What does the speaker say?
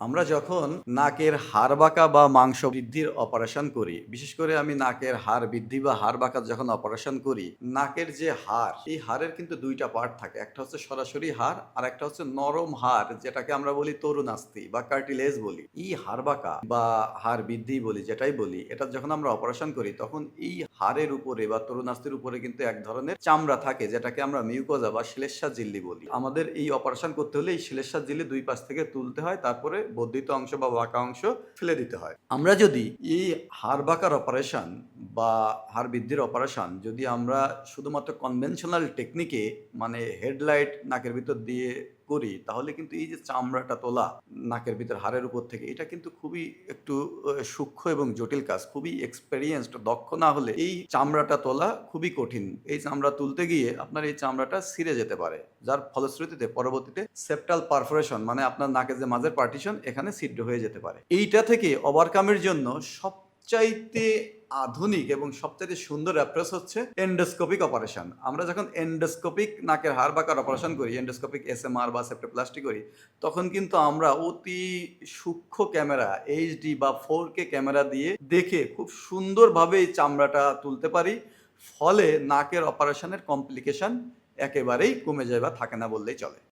আমরা যখন নাকের হাড় বাঁকা বা মাংস বৃদ্ধির অপারেশন করি, বিশেষ করে আমি নাকের হাড় বৃদ্ধি বা হাড় বাঁকা যখন অপারেশন করি, নাকের যে হাড়, এই হাড়ের কিন্তু ২ টা পার্ট থাকে। একটা হচ্ছে সরাসরি হাড়, আর একটা হচ্ছে নরম হাড় যেটাকে আমরা বলি তরুণাস্থি বা কার্টিলেজ বলি। এই হাড় বাঁকা বা হাড় বৃদ্ধি বলি, যেটাই বলি, এটা যখন আমরা অপারেশন করি তখন এই হাড়ের উপরে বা তরুণাস্থির উপরে কিন্তু এক ধরনের চামড়া থাকে যেটাকে আমরা মিউকোজা বা শ্লেষ্মা ঝিল্লি বলি। আমাদের এই অপারেশন করতে হলে এই শ্লেষ্মা ঝিল্লি ২ পাশ থেকে তুলতে হয়, তারপরে বর্ধিত অংশ বা বাঁকা অংশ ফেলে দিতে হয়। আমরা যদি এই হাড় বাঁকার অপারেশন বা হাড় বৃদ্ধির অপারেশন যদি আমরা শুধুমাত্র কনভেনশনাল টেকনিকে মানে হেডলাইট নাকের ভিতর দিয়ে করি, তাহলে কিন্তু এই যে চামড়াটা তোলা নাকের ভিতর হাড়ের উপর থেকে, এটা কিন্তু খুবই একটু সূক্ষ্ম এবং জটিল কাজ। খুবই এক্সপেরিয়েন্সড দক্ষ না হলে এই চামড়াটা তোলা খুবই কঠিন। এই চামড়া তুলতে গিয়ে আপনার এই চামড়াটা ছিঁড়ে যেতে পারে, যার ফলশ্রুতিতে পরবর্তীতে সেপ্টাল পারফোরেশন মানে আপনার নাকের যে মাঝের পার্টিশন এখানে ছিদ্র হয়ে যেতে পারে। এইটা থেকে ওভারকামের জন্য সবচাইতে আধুনিক এবং সবচাইতে সুন্দর অ্যাপ্রোচ হচ্ছে এন্ডোস্কোপিক অপারেশন। আমরা যখন এন্ডোস্কোপিক নাকের হাড় বাঁকার অপারেশন করি, এন্ডোস্কোপিক এসএমআর বা সেপ্টোপ্লাস্টি করি, তখন কিন্তু আমরা অতি সূক্ষ্ম ক্যামেরা এইচডি বা 4K ক্যামেরা দিয়ে দেখে খুব সুন্দরভাবে এই চামড়াটা তুলতে পারি। ফলে নাকের অপারেশনের কমপ্লিকেশন একেবারেই কমে যায় বা থাকে না বললেই চলে।